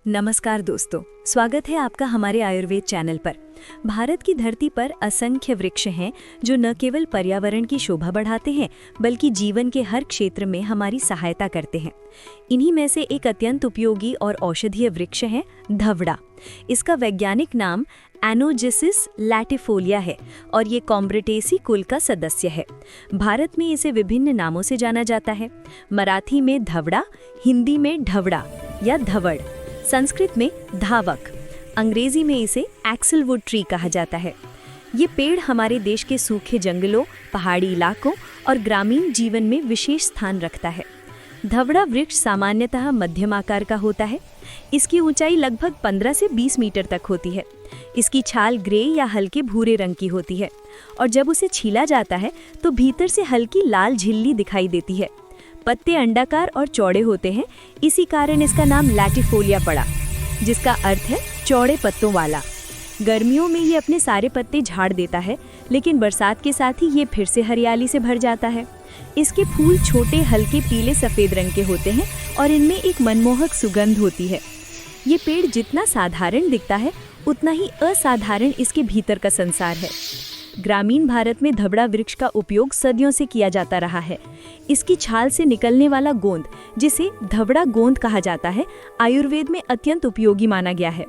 नमस्कार दोस्तों, स्वागत है आपका हमारे आयुर्वेद चैनल पर। भारत की धरती पर असंख्य वृक्ष हैं जो न केवल पर्यावरण की शोभा बढ़ाते हैं बल्कि जीवन के हर क्षेत्र में हमारी सहायता करते हैं। इन्हीं में से एक अत्यंत उपयोगी और औषधीय वृक्ष है धवड़ा। इसका वैज्ञानिक नाम एनोजिसिस लैटिफोलिया है और ये कॉम्ब्रेटेसी कुल का सदस्य है। भारत में इसे विभिन्न नामों से जाना जाता है। मराठी में धवड़ा, हिंदी में ढवड़ा या धवड़, संस्कृत में धावक, अंग्रेजी में इसे एक्सेलवुड ट्री कहा जाता है। ये पेड़ हमारे देश के सूखे जंगलों, पहाड़ी इलाकों और ग्रामीण जीवन में विशेष स्थान रखता है। धवड़ा वृक्ष सामान्यतः मध्यम आकार का होता है। इसकी ऊंचाई लगभग 15 से 20 मीटर तक होती है। इसकी छाल ग्रे या हल्के भूरे रंग की होती है और जब उसे छीला जाता है तो भीतर से हल्की लाल झिल्ली दिखाई देती है। पत्ते अंडाकार और चौड़े होते हैं, इसी कारण इसका नाम लैटिफोलिया पड़ा, जिसका अर्थ है चौड़े पत्तों वाला। गर्मियों में ये अपने सारे पत्ते झाड़ देता है, लेकिन बरसात के साथ ही ये फिर से हरियाली से भर जाता है। इसके फूल छोटे हल्के पीले सफ़ेद रंग के होते हैं और इनमें एक मनमोहक सुगंध होती है। ये पेड़ जितना साधारण दिखता है उतना ही असाधारण इसके भीतर का संसार है। ग्रामीण भारत में धवड़ा वृक्ष का उपयोग सदियों से किया जाता रहा है। इसकी छाल से निकलने वाला गोंद, जिसे धवड़ा गोंद कहा जाता है, आयुर्वेद में अत्यंत उपयोगी माना गया है।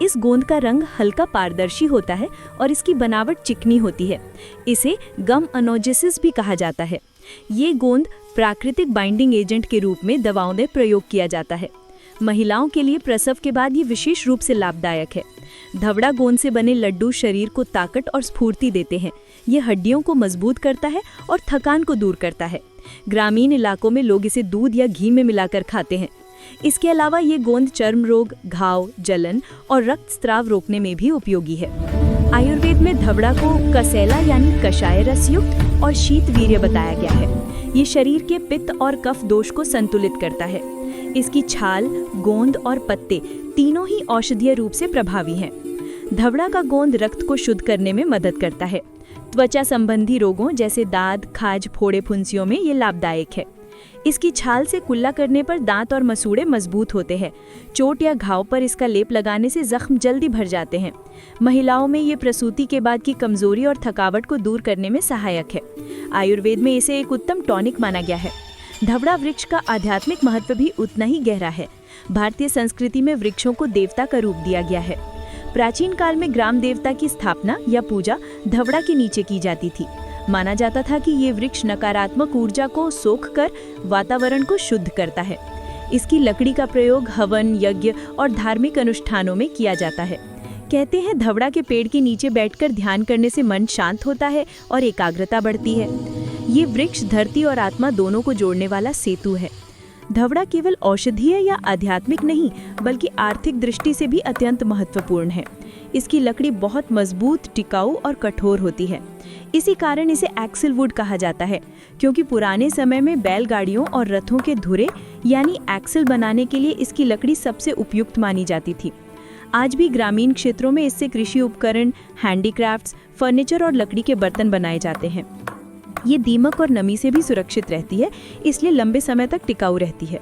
इस गोंद का रंग हल्का पारदर्शी होता है और इसकी बनावट चिकनी होती है। इसे गम एनोजिसिस भी कहा जाता है। ये गोंद प्राकृतिक बाइंडिंग एजेंट के रूप में दवाओं में प्रयोग किया जाता है। महिलाओं के लिए प्रसव के बाद ये विशेष रूप से लाभदायक है। धवड़ा गोंद से बने लड्डू शरीर को ताकत और स्फूर्ति देते हैं। ये हड्डियों को मजबूत करता है और थकान को दूर करता है। ग्रामीण इलाकों में लोग इसे दूध या घी में मिलाकर खाते हैं। इसके अलावा ये गोंद चर्म रोग, घाव, जलन और रक्तस्राव रोकने में भी उपयोगी है। आयुर्वेद में धवड़ा को कसेला यानी कषाय रस युक्त और शीतवीर्य बताया गया है। ये शरीर के पित्त और कफ दोष को संतुलित करता है। इसकी छाल, गोंद और पत्ते तीनों ही औषधीय रूप से प्रभावी हैं। धवड़ा का गोंद रक्त को शुद्ध करने में मदद करता है। त्वचा संबंधी रोगों जैसे दाद, खाज, फोड़े, फुंसियों में ये लाभदायक है। इसकी छाल से कुल्ला करने पर दांत और मसूड़े मजबूत होते हैं। चोट या घाव पर इसका लेप लगाने से जख्म जल्दी भर जाते हैं। महिलाओं में ये प्रसूति के बाद की कमजोरी और थकावट को दूर करने में सहायक है। आयुर्वेद में इसे एक उत्तम टॉनिक माना गया है। धवड़ा वृक्ष का आध्यात्मिक महत्व भी उतना ही गहरा है। भारतीय संस्कृति में वृक्षों को देवता का रूप दिया गया है। प्राचीन काल में ग्राम देवता की स्थापना या पूजा धवड़ा के नीचे की जाती थी। माना जाता था कि ये वृक्ष नकारात्मक ऊर्जा को सोखकर वातावरण को शुद्ध करता है। इसकी लकड़ी का प्रयोग हवन, यज्ञ और धार्मिक अनुष्ठानों में किया जाता है। कहते हैं धवड़ा के पेड़ के नीचे बैठकर ध्यान करने से मन शांत होता है और एकाग्रता बढ़ती है। ये वृक्ष धरती और आत्मा दोनों को जोड़ने वाला सेतु है। धवड़ा केवल औषधीय या आध्यात्मिक नहीं बल्कि आर्थिक दृष्टि से भी अत्यंत महत्वपूर्ण है। इसकी लकड़ी बहुत मजबूत, टिकाऊ और कठोर होती है। इसी कारण इसे एक्सेलवुड कहा जाता है, क्योंकि पुराने समय में बैलगाड़ियों और रथों के धुरे यानी एक्सेल बनाने के लिए इसकी लकड़ी सबसे उपयुक्त मानी जाती थी। आज भी ग्रामीण क्षेत्रों में इससे कृषि उपकरण, हैंडीक्राफ्ट्स, फर्नीचर और लकड़ी के बर्तन बनाए जाते हैं। ये दीमक और नमी से भी सुरक्षित रहती है, इसलिए लंबे समय तक टिकाऊ रहती है।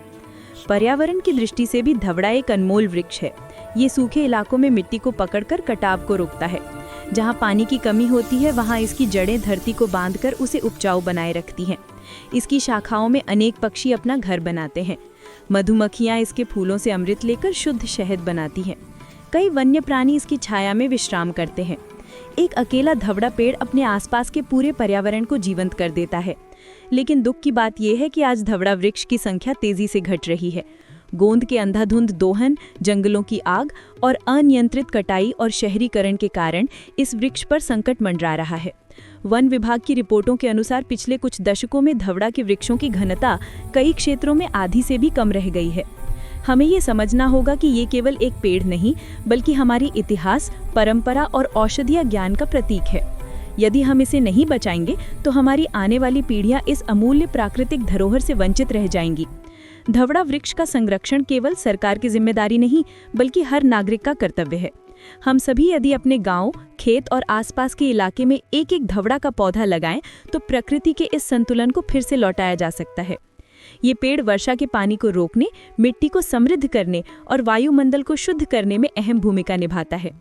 पर्यावरण की दृष्टि से भी धवड़ा एक अनमोल वृक्ष है। ये सूखे इलाकों में मिट्टी को पकड़कर कटाव को रोकता है। जहाँ पानी की कमी होती है वहाँ इसकी जड़ें धरती को बांधकर उसे उपजाऊ बनाए रखती हैं। इसकी शाखाओं में अनेक पक्षी अपना घर बनाते हैं। मधुमक्खियाँ इसके फूलों से अमृत लेकर शुद्ध शहद बनाती हैं। कई वन्य प्राणी इसकी छाया में विश्राम करते हैं। एक अकेला धवड़ा पेड़ अपने आसपास के पूरे पर्यावरण को जीवंत कर देता है। लेकिन दुख की बात यह है कि आज धवड़ा वृक्ष की संख्या तेजी से घट रही है। गोंद के अंधाधुंध दोहन, जंगलों की आग और अनियंत्रित कटाई और शहरीकरण के कारण इस वृक्ष पर संकट मंडरा रहा है। वन विभाग की रिपोर्टों के अनुसार पिछले कुछ दशकों में धवड़ा के वृक्षों की घनता कई क्षेत्रों में आधी से भी कम रह गई है। हमें ये समझना होगा कि ये केवल एक पेड़ नहीं बल्कि हमारी इतिहास, परंपरा और औषधीय ज्ञान का प्रतीक है। यदि हम इसे नहीं बचाएंगे तो हमारी आने वाली पीढ़ियां इस अमूल्य प्राकृतिक धरोहर से वंचित रह जाएंगी। धवड़ा वृक्ष का संरक्षण केवल सरकार की जिम्मेदारी नहीं बल्कि हर नागरिक का कर्तव्य है। हम सभी यदि अपने गांव, खेत और आसपास के इलाके में एक एक धवड़ा का पौधा लगाएं तो प्रकृति के इस संतुलन को फिर से लौटाया जा सकता है। ये पेड़ वर्षा के पानी को रोकने, मिट्टी को समृद्ध करने और वायुमंडल को शुद्ध करने में अहम भूमिका निभाता है।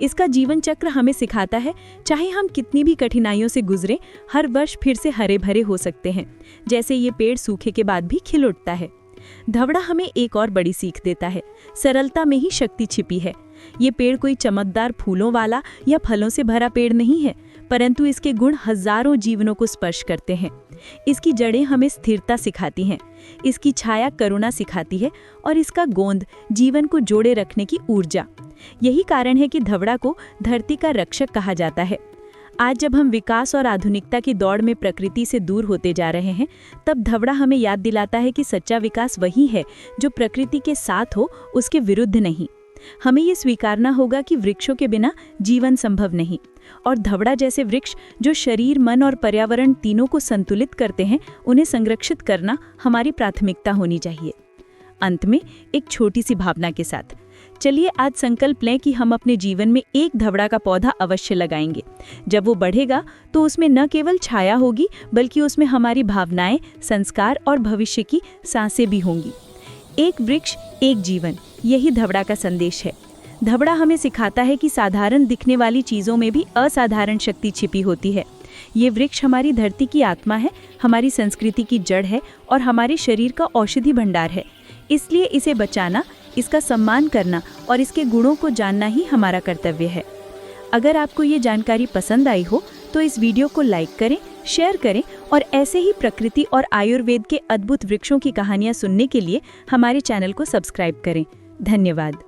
इसका जीवन चक्र हमें सिखाता है, चाहे हम कितनी भी कठिनाइयों से गुजरें, हर वर्ष फिर से हरे भरे हो सकते हैं, जैसे ये पेड़ सूखे के बाद भी खिल उठता है। धवड़ा हमें एक और बड़ी सीख देता है, सरलता में ही शक्ति छिपी है। ये पेड़ कोई चमकदार फूलों वाला या फलों से भरा पेड़ नहीं है, परंतु इसके गुण हजारों जीवनों को स्पर्श करते हैं। इसकी जड़ें हमें स्थिरता सिखाती हैं, इसकी छाया करुणा सिखाती है और इसका गोंद जीवन को जोड़े रखने की ऊर्जा। यही कारण है कि धवड़ा को धरती का रक्षक कहा जाता है। आज जब हम विकास और आधुनिकता की दौड़ में प्रकृति से दूर होते जा रहे हैं, तब धवड़ा हमें याद दिलाता है कि सच्चा विकास वही है जो प्रकृति के साथ हो, उसके विरुद्ध नहीं। हमें ये स्वीकारना होगा कि वृक्षों के बिना जीवन संभव नहीं, और धवड़ा जैसे वृक्ष जो शरीर, मन और पर्यावरण तीनों को संतुलित करते हैं, उन्हें संरक्षित करना हमारी प्राथमिकता होनी चाहिए। अंत में एक छोटी सी भावना के साथ चलिए आज संकल्प लें कि हम अपने जीवन में एक धवड़ा का पौधा अवश्य लगाएंगे। जब वो बढ़ेगा तो उसमें न केवल छाया होगी, बल्कि उसमें हमारी भावनाएं, संस्कार और भविष्य की सांसें भी होंगी। एक वृक्ष एक जीवन, यही धवड़ा का संदेश है। धवड़ा हमें सिखाता है कि साधारण दिखने वाली चीज़ों में भी असाधारण शक्ति छिपी होती है। ये वृक्ष हमारी धरती की आत्मा है, हमारी संस्कृति की जड़ है और हमारे शरीर का औषधि भंडार है। इसलिए इसे बचाना, इसका सम्मान करना और इसके गुणों को जानना ही हमारा कर्तव्य है। अगर आपको ये जानकारी पसंद आई हो तो इस वीडियो को लाइक करें, शेयर करें और ऐसे ही प्रकृति और आयुर्वेद के अद्भुत वृक्षों की कहानियाँ सुनने के लिए हमारे चैनल को सब्सक्राइब करें। धन्यवाद।